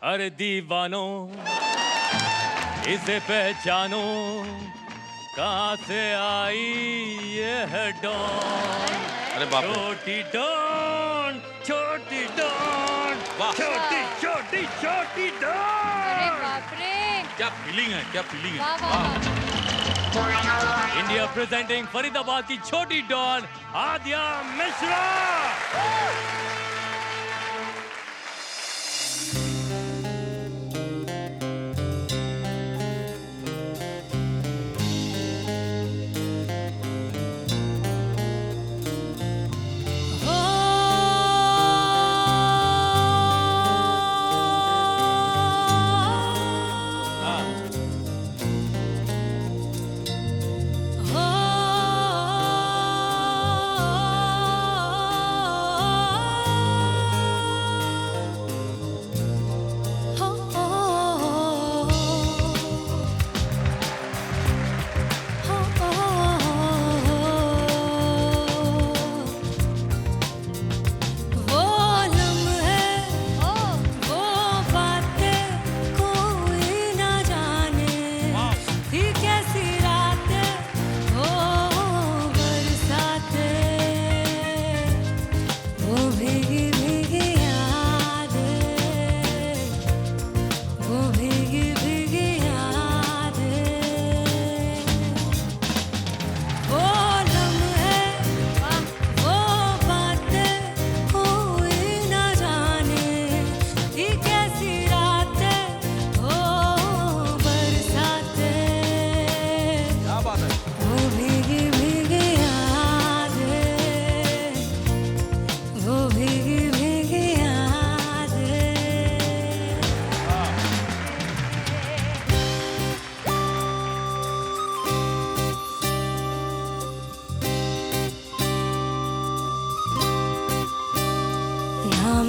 अरे दीवानों इसे पहचानो, कहाँ से आई ये है डॉन। अरे बाप रे। छोटी डॉन, छोटी डॉन, छोटी छोटी छोटी डॉन। अरे बाप रे, क्या फीलिंग है, क्या फीलिंग है। वाह वाह वाह। इंडिया प्रेजेंटिंग फरीदाबाद की छोटी डॉन आद्या मिश्रा।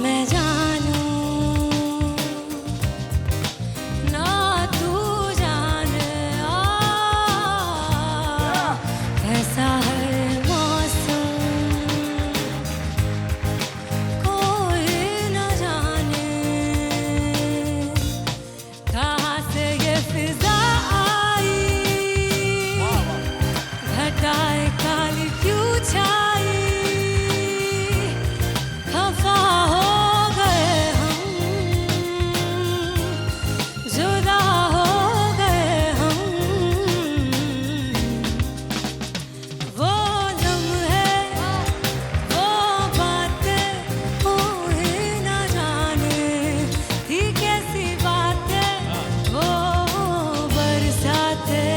मैं जानू ना तू जाने कैसा है मौसम, कोई न जाने कहाँ से ये फिजा आई, घटाए काली क्यों छाई, खफा हो गए हम, जुदा हो गए हम, वो लम्हे वो बातें कोई न जाने थी कैसी बातें, वो बरसातें,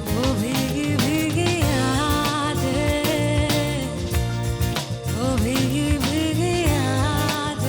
वो भीगी भीगी यादें, वो भीगी भीगी यादें।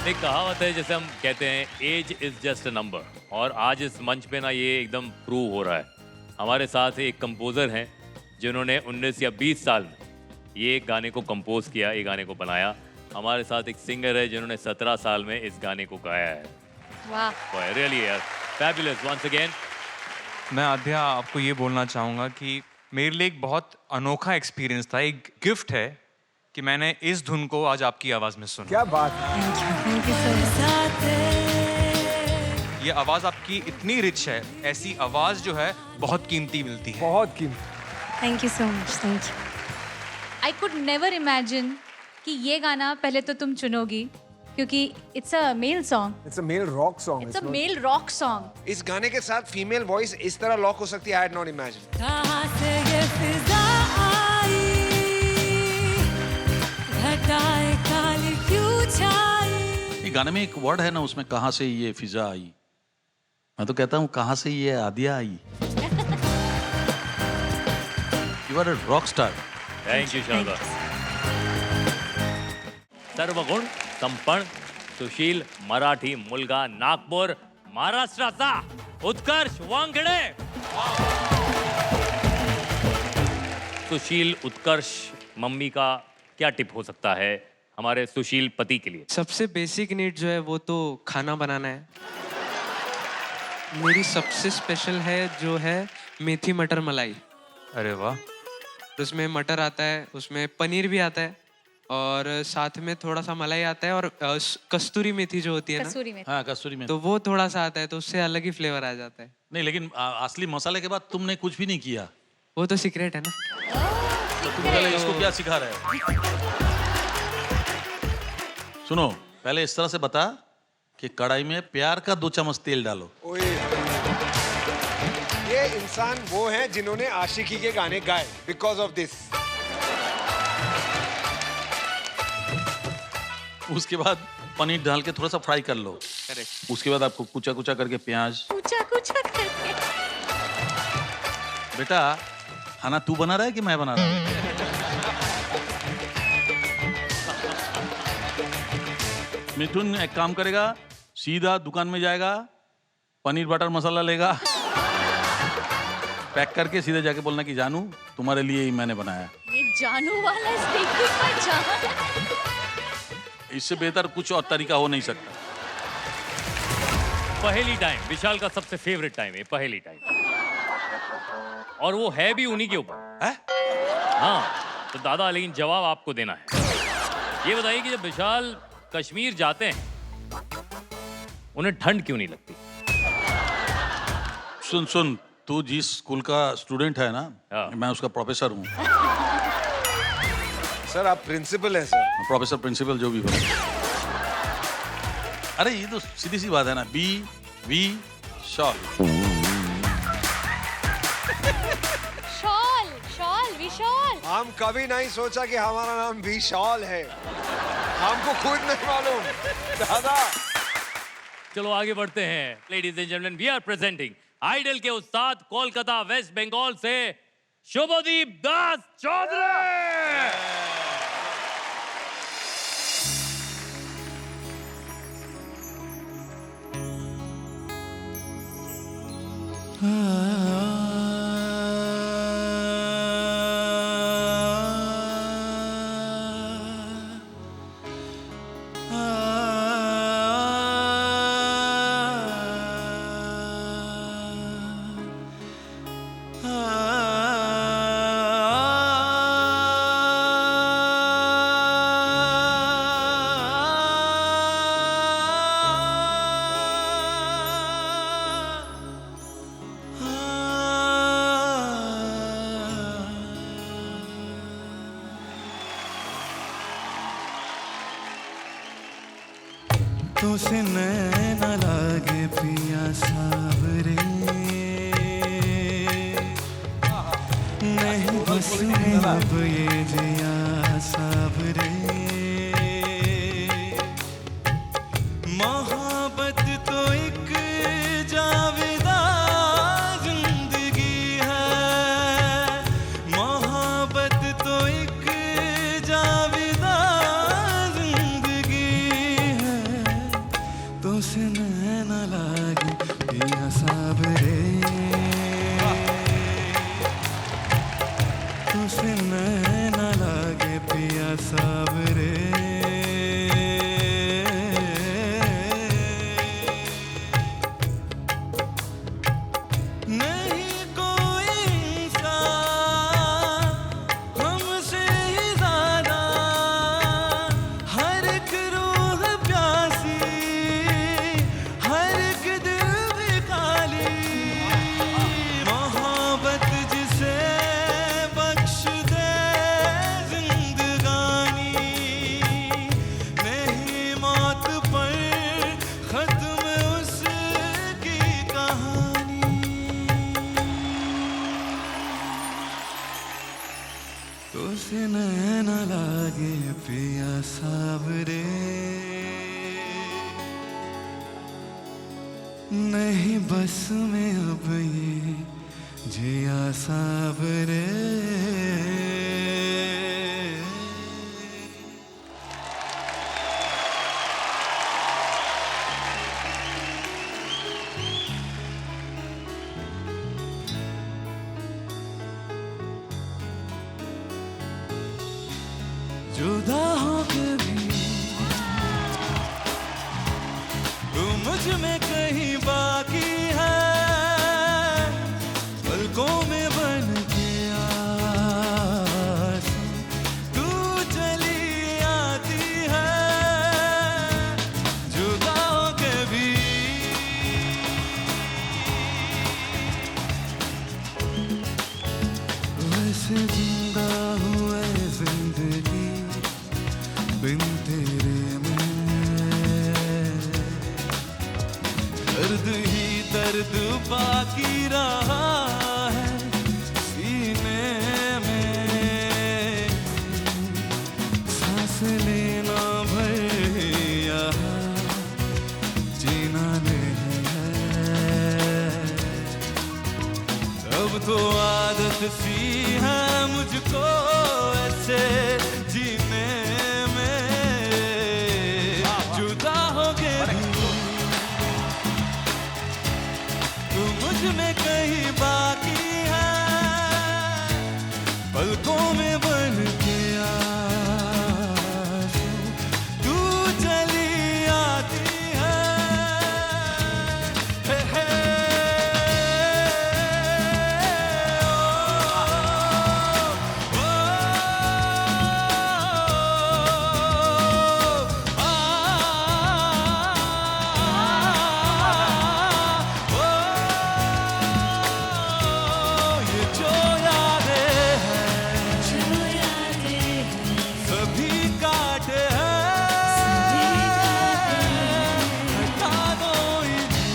एक कहावत है जैसे हम कहते हैं age is just a number, और आज इस मंच पे ना ये एकदम प्रूव हो रहा है। हमारे साथ एक कंपोजर हैं जिन्होंने 19 या 20 साल में ये गाने को कंपोज किया, ये गाने को बनाया। हमारे साथ एक सिंगर है जिन्होंने 17 साल में इस गाने को गाया है। वाह, रियली फैबुलस वंस अगेन। मैं आद्या आपको ये बोलना चाहूँगा कि मेरे लिए एक बहुत अनोखा एक्सपीरियंस था, एक गिफ्ट है कि मैंने इस धुन को आज आपकी आवाज़ में सुना। क्या बात। Thank you so much. ये आवाज़ आपकी इतनी रिच है, ऐसी आवाज़ जो है बहुत कीमती मिलती है। बहुत कीमती। Thank you so much, thank you. I could never imagine कि ये गाना पहले तो तुम चुनोगी, क्योंकि it's a male song, it's a male rock song. It's a male rock song. इस गाने के साथ फीमेल वॉइस इस तरह लॉक हो सकती है, आई हैड नॉट इमेजिन। कहाँ से ये फिजा आई, घटाए काली क्यों छाई। ये गाने में एक वर्ड है ना, उसमें कहाँ से ये फिजा आई, मैं तो कहता हूँ कहाँ से ये आदिया आई। You are a rock star. Thank you Sharda. सर्वगुण संपण सुशील मराठी मुलगा नागपूर महाराष्ट्राचा उत्कर्ष वांगडे. सुशील उत्कर्ष मम्मी का क्या टिप हो सकता है हमारे सुशील पति के लिए? सबसे बेसिक नीड जो है वो तो खाना बनाना है. मेरी सबसे स्पेशल है जो है मेथी मटर मलाई. अरे वाह. उसमें मटर आता है, उसमें पनीर भी आता है और साथ में थोड़ा सा मलाई आता है और कस्तूरी मेथी जो होती है ना, कसूरी में हाँ कस्तूरी में. तो वो थोड़ा सा आता है तो उससे अलग ही फ्लेवर आ जाता है. नहीं लेकिन असली मसाले के बाद तुमने कुछ भी नहीं किया. वो तो सीक्रेट है ना. तो तुम पहले इसको क्या सिखा रहे हो? सुनो, पहले इस तरह से बता कि कढ़ाई में प्यार का 2 चम्मच तेल डालो. ओए, ये इंसान वो है जिन्होंने आशिकी के गाने गाए बिकॉज ऑफ दिस. उसके बाद पनीर डाल के थोड़ा सा फ्राई कर लो. करेक्ट. उसके बाद आपको कुचा कुचा करके प्याज. कुछ करके बेटा खाना तू बना रहा है कि मैं बना रहा हूँ? मिथुन एक काम करेगा, सीधा दुकान में जाएगा, पनीर बटर मसाला लेगा, पैक करके सीधे जाके बोलना कि जानू तुम्हारे लिए ही मैंने बनाया. ये जानू वाला स्पीकिंग का जान. इससे बेहतर कुछ और तरीका हो नहीं सकता. पहेली टाइम विशाल का सबसे फेवरेट टाइम है पहेली टाइम. और वो है भी उन्हीं के ऊपर है? हाँ. तो दादा लेकिन जवाब आपको देना है. ये बताइए कि जब विशाल कश्मीर जाते हैं उन्हें ठंड क्यों नहीं लगती? सुन सुन, तू जिस स्कूल का स्टूडेंट है ना, हाँ. मैं उसका प्रोफेसर हूँ. सर आप प्रिंसिपल हैं सर. प्रोफेसर प्रिंसिपल जो भी बने. अरे ये तो सीधी सी बात है ना. बी वी शॉल. शॉल विशाल. हम कभी नहीं सोचा कि हमारा नाम विशाल है. हमको खुद नहीं मालूम. दादा चलो आगे बढ़ते हैं. Ladies and gentleman, we are presenting idol के उस्ताद कोलकाता वेस्ट बंगाल से शुभदीप दास चौधरी. तो से नैना लागे पिया सावरे, नहीं बस में अब ये जिया सावरे. मोहब्बत तो एक जावेदा जिंदगी है, मोहब्बत तो एक जावेदा जिंदगी है. तो से नैना लागे पिया सावरे, तो से नैना लागे पिया सावरे. नहीं कोई इंसान हमसे ही ज्यादा, हर एक रूह प्यासी, हर एक दिल भी खाली. मोहब्बत जिसे बख्श दे जिंदगानी, नहीं मौत पर खत्म उसकी कहानी. तो से नैना लागे पिया सावरे, नहीं बस में अब ये जिया सावरे. जुदा होके भी तू मुझ में कहीं बाकी है, पलकों में बन के आंसू तू चली आती है, जुदा होके भी वैसे जिंदा हुए जिंदगी बिन तेरे में, दर्द ही दर्द बाकी रहा है सीने में, सांस लेना भैया जीना नहीं है, अब तो आदत सी है मुझको ऐसे जीने में, जुदा हो के भी तू मुझ में कहीं बाकी है, पलकों में बन के आंसू तू चली आती है, हे हे ये जो यादें हैं सभी काटे हैं, हटा दो इन्हें,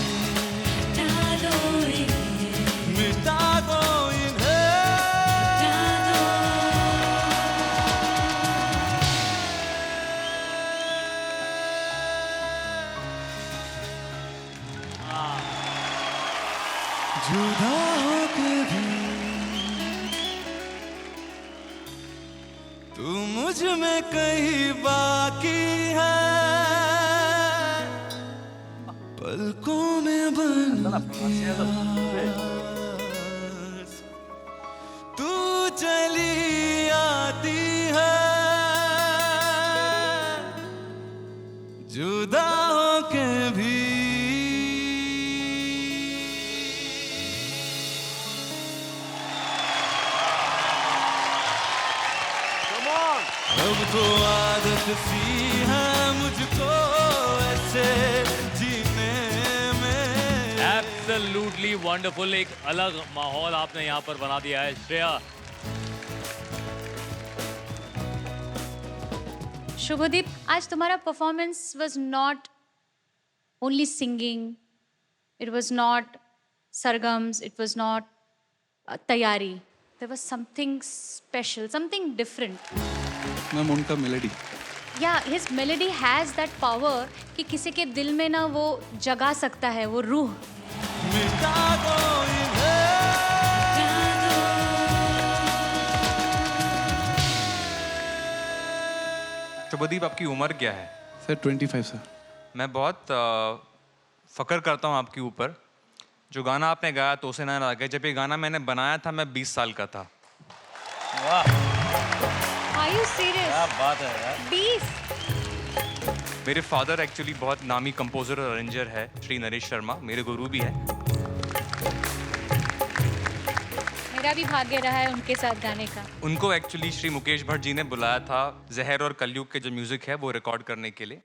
मिटा दो इन्हें, जुदा होके भी तू मुझ में कहीं बाकी है, पलकों में बन के आंसू तू चली आती है, जुदा होके भी Come on. अब तो आदत सी है मुझको ऐसे जीने में, एब्सोल्युटली वंडरफुल। एक अलग माहौल आपने यहाँ पर बना दिया है श्रेया। शुभदीप, आज तुम्हारा performance was not only singing, it was not sargams, it was not taiyari, there was something special, something different. Ma'am उनका मेलेडी या his melody has that power कि किसी के दिल में ना वो जगा सकता है वो रूह। मिटा दो इन्हें, शुभदीप, आपकी उम्र क्या है? Sir 25 sir. मैं बहुत फ़ख्र करता हूँ आपके ऊपर। जो गाना आपने गाया तो उसे ना लगे, जब ये गाना मैंने बनाया था मैं 20 साल का था। Are you serious? क्या बात है यार। 20? मेरे फादर एक्चुअली बहुत नामी कंपोजर और अरेंजर है, श्री नरेश शर्मा, मेरे गुरु भी है। मेरा भी भाग्य रहा है उनके साथ गाने का। उनको एक्चुअली श्री मुकेश भट्ट जी ने बुलाया था जहर और कलयुग के जो म्यूज़िक है वो रिकॉर्ड करने के लिए।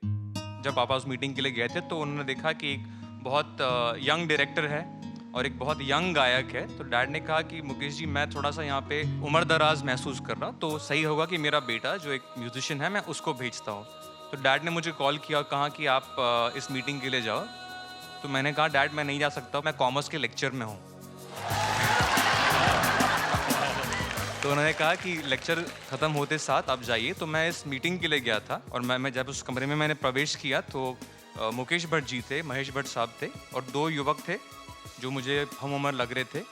जब पापा उस मीटिंग के लिए गए थे तो उन्होंने देखा कि एक बहुत यंग डायरेक्टर है और एक बहुत यंग गायक है, तो डैड ने कहा कि मुकेश जी मैं थोड़ा सा यहाँ पे उम्र दराज महसूस कर रहा, तो सही होगा कि मेरा बेटा जो एक म्यूजिशियन है मैं उसको भेजता हूँ। तो डैड ने मुझे कॉल किया, कहा कि आप इस मीटिंग के लिए जाओ। तो मैंने कहा डैड मैं नहीं जा सकता, मैं कॉमर्स के लेक्चर में हूँ। तो उन्होंने कहा कि लेक्चर ख़त्म होते साथ आप जाइए। तो मैं इस मीटिंग के लिए गया था और मैं जब उस कमरे में मैंने प्रवेश किया तो मुकेश भट्ट जी थे, महेश भट्ट साहब थे और दो युवक थे जो मुझे हम उम्र लग रहे थे।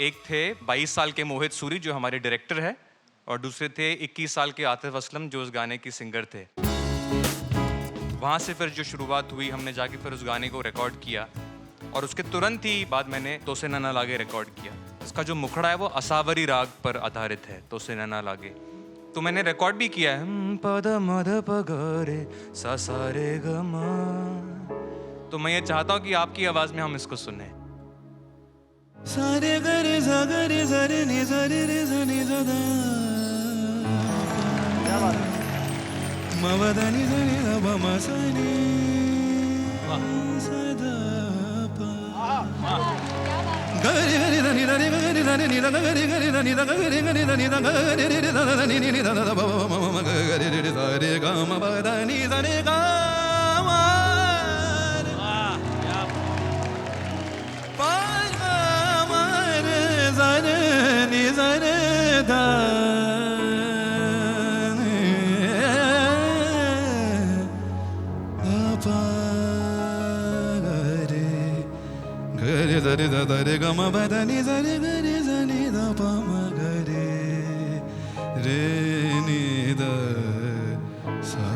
एक थे 22 साल के मोहित सूरी जो हमारे डायरेक्टर है और दूसरे थे 21 साल के आतिफ असलम जो उस गाने के सिंगर थे। वहाँ से फिर जो शुरुआत हुई, हमने जाके फिर उस गाने को रिकॉर्ड किया और उसके तुरंत ही बाद मैंने तो से नैना लागे रिकॉर्ड किया। इसका जो मुखड़ा है वो असावरी राग पर आधारित है, तो से नैना लागे। तो मैंने रिकॉर्ड भी किया है, पद मद प ग रे सा सा रे ग म। तो मैं ये चाहता हूँ कि आपकी आवाज में हम इसको सुने। सारे गरे सागरे सरे नि सरे रे सनि सदा मवदनि सनि द म सनि सदा गरे गरे धनि धनि गरे धनि नि द गरे गरे धनि द गरे गरे धनि द गरे रे द धनि नि द द ब म म गरे रे सा रे ग म प द नि स रे ग म प म रे स रे नि स रे द प गरे सरे द रे ग म प द नि स रे गरे स नि द प म गरे रे नि द सा।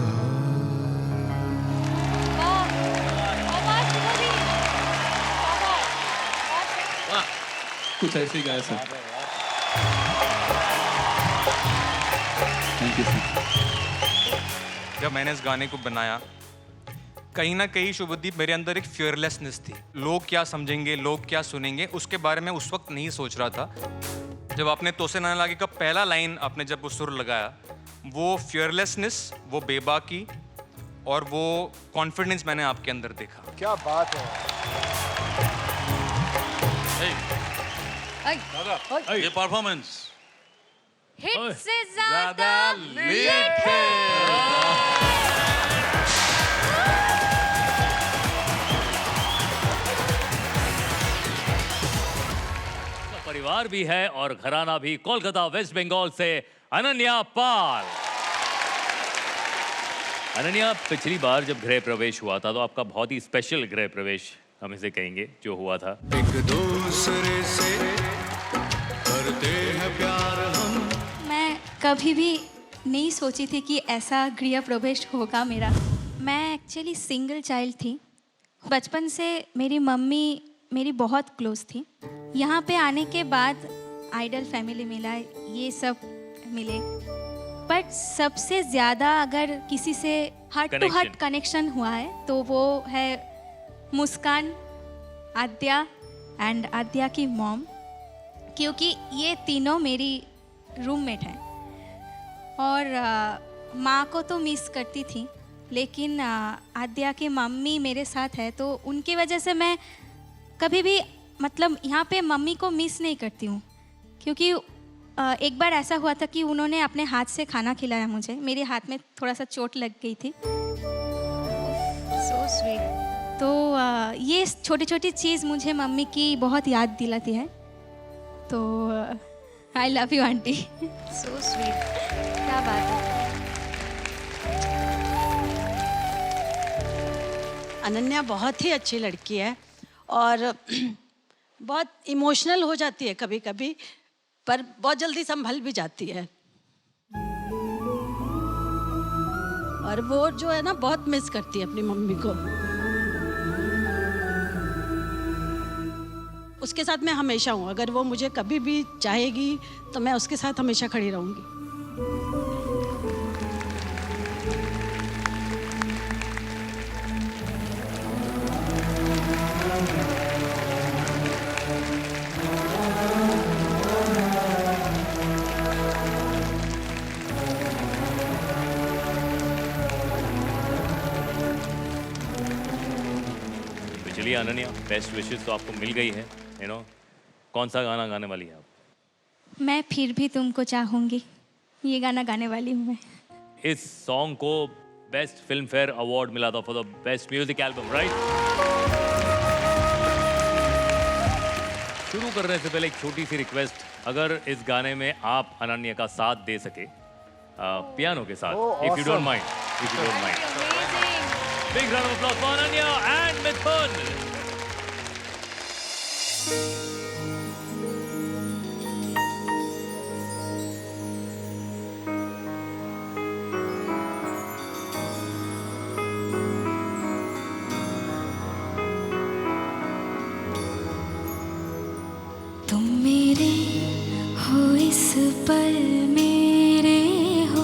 कुछ ऐसे ही गाया सर। Thank you sir. जब मैंने इस गाने को बनाया, कहीं ना कहीं शुभदीप मेरे अंदर एक फियरलेसनेस थी। लोग क्या समझेंगे, लोग क्या सुनेंगे, उसके बारे में उस वक्त नहीं सोच रहा था। जब आपने तोसे नाना लागे का पहला लाइन आपने जब वो सुर लगाया, वो फियरलेसनेस, वो बेबाकी और वो कॉन्फिडेंस मैंने आपके अंदर देखा। क्या बात है। ये परफॉर्मेंस हिट से ज्यादा लीड थे। परिवार भी है और घराना भी, कोलकाता वेस्ट बंगाल से अनन्या पाल। अनन्या, पिछली बार जब गृह प्रवेश हुआ था तो आपका बहुत ही स्पेशल गृह प्रवेश हम इसे कहेंगे जो हुआ था। एक दूसरे से करते हैं प्यार हम। मैं कभी भी नहीं सोची थी कि ऐसा गृह प्रवेश होगा मेरा। मैं एक्चुअली सिंगल चाइल्ड थी। बचपन से मेरी मम्मी मेरी बहुत क्लोज थी। यहाँ पे आने के बाद आइडल फैमिली मिला, ये सब मिले, बट सबसे ज़्यादा अगर किसी से हार्ट टू हार्ट कनेक्शन हुआ है तो वो है मुस्कान, आद्या एंड आद्या की मॉम, क्योंकि ये तीनों मेरी रूममेट हैं। और माँ को तो मिस करती थी, लेकिन आद्या की मम्मी मेरे साथ है तो उनकी वजह से मैं कभी भी मतलब यहाँ पे मम्मी को मिस नहीं करती हूँ। क्योंकि एक बार ऐसा हुआ था कि उन्होंने अपने हाथ से खाना खिलाया मुझे, मेरे हाथ में थोड़ा सा चोट लग गई थी। So sweet. तो ये छोटी छोटी चीज़ मुझे मम्मी की बहुत याद दिलाती है। तो I love you aunty. So sweet, क्या बात है। अनन्या बहुत ही अच्छी लड़की है और बहुत इमोशनल हो जाती है कभी कभी, पर बहुत जल्दी संभल भी जाती है। और वो जो है ना बहुत मिस करती है अपनी मम्मी को। उसके साथ मैं हमेशा हूँ, अगर वो मुझे कभी भी चाहेगी तो मैं उसके साथ हमेशा खड़ी रहूँगी। चलिए अनन्या, बेस्ट विशेस तो आपको मिल गई है, यू नो। कौन सा गाना गाने वाली है आप? मैं फिर भी तुमको चाहूँगी, ये गाना गाने वाली हूँ मैं। इस सॉन्ग को बेस्ट फिल्म फेयर अवार्ड मिला था for the best music album, right? शुरू करने से पहले एक छोटी सी रिक्वेस्ट, अगर इस गाने में आप अनन्या का साथ दे सके पियानो के साथ, if you don't mind, if you don't mind. Big round of applause for Ananya and Mithun. तुम मेरे हो इस पल, मेरे हो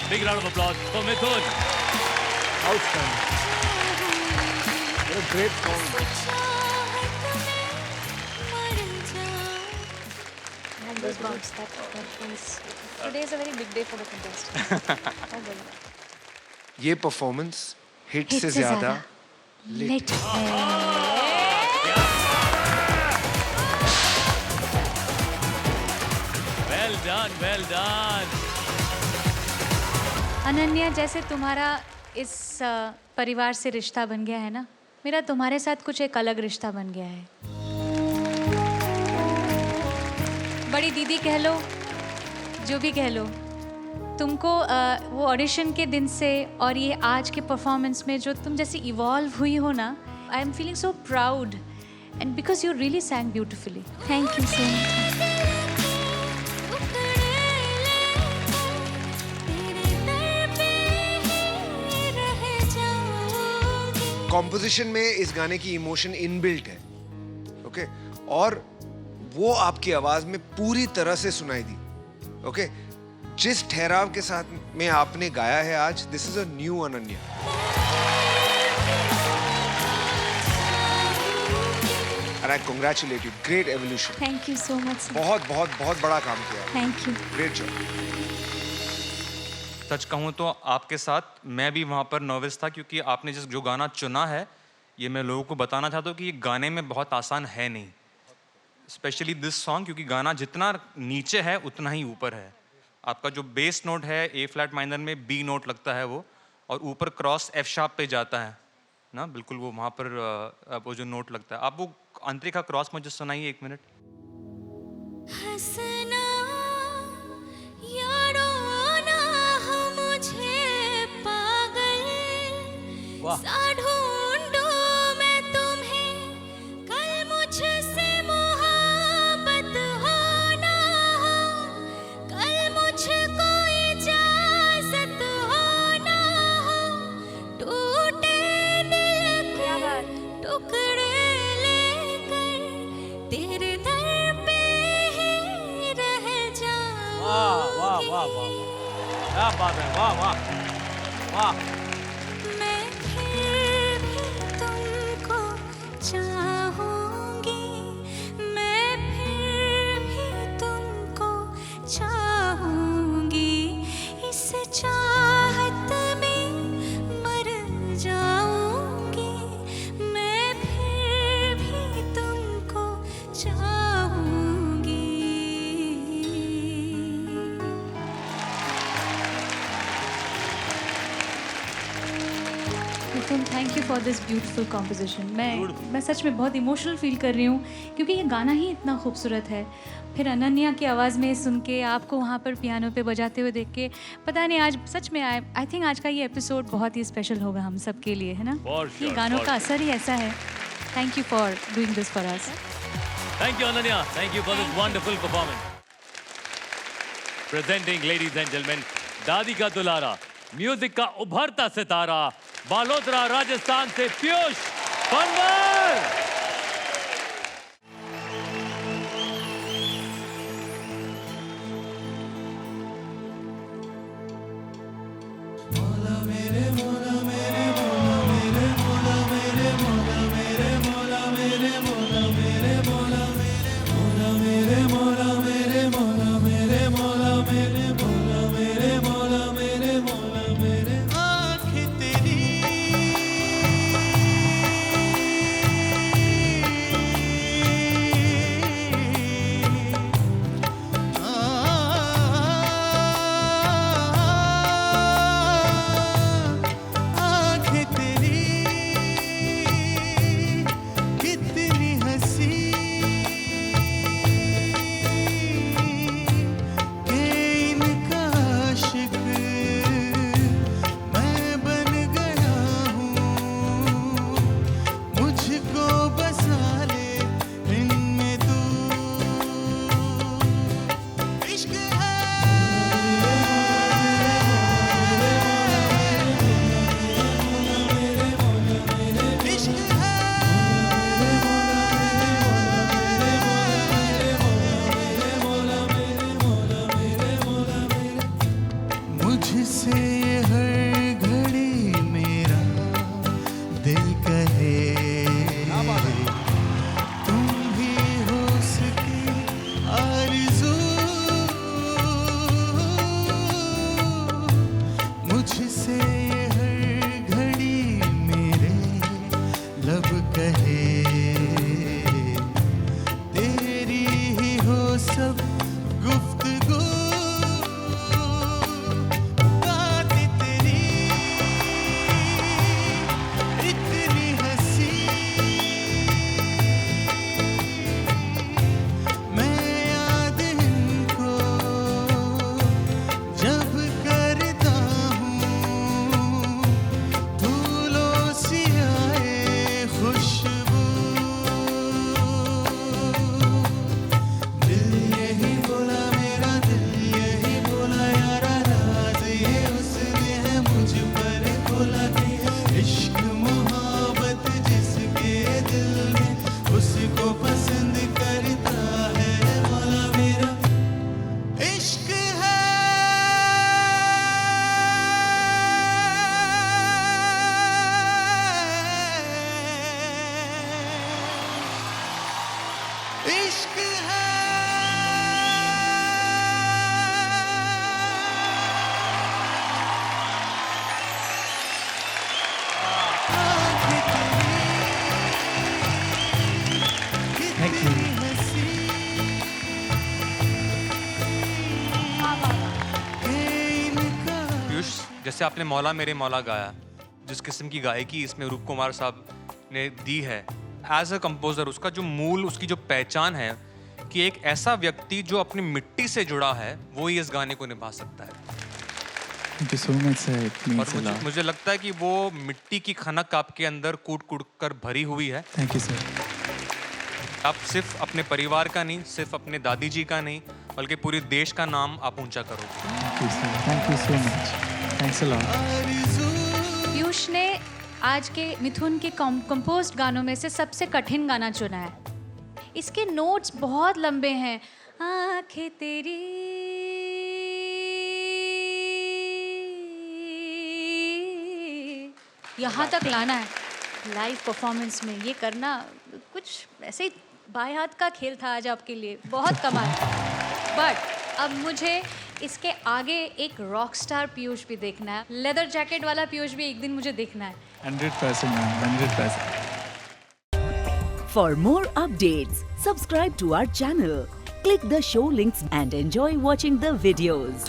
Big round of applause for Mithun. Outstanding. What a great song. And those bumps, that was... Today is a very big day for the contestant. Oh, boy. ये performance hit Hit से से ज्यादा ज़्यादा lit है. Well done, well done. Ananya, जैसे तुम्हारा इस परिवार से रिश्ता बन गया है ना, मेरा तुम्हारे साथ कुछ एक अलग रिश्ता बन गया है. बड़ी दीदी कह लो, जो भी कह लो, तुमको वो ऑडिशन के दिन से और ये आज के परफॉर्मेंस में जो तुम जैसे इवॉल्व हुई हो ना, I am feeling so proud and because you really सैंग beautifully. Thank you so much. Composition में इस गाने की इमोशन इनबिल्ट है, ओके, और वो आपकी आवाज में पूरी तरह से सुनाई दी, ओके. जिस ठहराव के साथ में आपने गाया है आज, this is a new Ananya. And I congratulate you. Great evolution. Thank you so much. बहुत बहुत बहुत बड़ा काम किया. Thank you. Great job. सच कहूँ तो आपके साथ मैं भी वहाँ पर नर्वस था, क्योंकि आपने जो गाना चुना है, ये मैं लोगों को बताना चाहता हूँ कि ये गाने में बहुत आसान है नहीं, स्पेशली दिस सॉन्ग, क्योंकि गाना जितना नीचे है उतना ही ऊपर है. आपका जो बेस नोट है ए फ्लैट माइनर में बी नोट लगता है वो, और ऊपर क्रॉस एफ शार्प पे जाता है ना, बिल्कुल वो वहाँ पर वो जो नोट लगता है. आप वो आंतरिक क्रॉस मुझे सुनाइए 1 मिनट. हंसना यारो ना मुझे पागल सा ढूंढूं मैं तुम्हें, कल मुझसे मोहब्बत हो ना हो, कल मुझको इजाजत हो ना हो, टूटे दिल के टुकड़े लेकर तेरे दर पे ही रह जाऊं. वाह वाह वाह वाह, क्या बात है, वाह वाह वाह. मैं फिर भी तुमको चाहूंगी, मैं फिर भी तुमको चाहूंगी, इस चाहत में मर जाऊंगी, मैं फिर भी तुमको चाहूंगी. Mithun, thank you for this beautiful composition. मैं सच में बहुत इमोशनल फील कर रही हूँ, क्योंकि ये गाना ही इतना खूबसूरत है. फिर अनन्या की आवाज़ में सुन के, आपको वहाँ पर पियानो पे बजाते हुए देख के, पता नहीं आज सच में आई थिंक आज का ये एपिसोड बहुत ही स्पेशल होगा हम सब के लिए, है ना. For ये sure, गानों for का असर ही ऐसा है. Thank you for doing this for us. Thank you, Ananya. Thank you for this wonderful performance. Presenting, ladies and gentlemen, दादी का दुलारा, म्यूजिक का उभरता सितारा, बालोतरा राजस्थान से पीयूष पंवर. जैसे आपने मौला मेरे मौला गाया, जिस किस्म की गायकी इसमें रूप कुमार साहब ने दी है, एज अ कंपोजर उसका जो मूल, उसकी जो पहचान है कि एक ऐसा व्यक्ति जो अपनी मिट्टी से जुड़ा है वो ही इस गाने को निभा सकता है। Thank you so much, sir. It means और a lot. मुझे लगता है कि वो मिट्टी की खनक आपके अंदर कूट कूट कर भरी हुई है। Thank you, sir. आप सिर्फ अपने परिवार का नहीं, सिर्फ अपने दादी जी का नहीं, बल्कि पूरे देश का नाम आप ऊंचा करो। Thank you, sir. Thank you so much. Thanks a lot. Piyush ने आज के मिथुन के कंपोज्ड गानों में से सबसे कठिन गाना चुना है। इसके नोट्स बहुत लंबे हैं। आंखें तेरी यहाँ तक लाना है लाइव परफॉर्मेंस में, ये करना कुछ ऐसे ही बाएं हाथ का खेल था आज आपके लिए, बहुत कमाल। बट अब मुझे इसके आगे एक रॉक स्टार पीयूष भी देखना है, लेदर जैकेट वाला पीयूष भी एक दिन मुझे देखना है। 100%, ma'am. 100%. For more updates, subscribe to our channel, click the show links and enjoy watching the videos.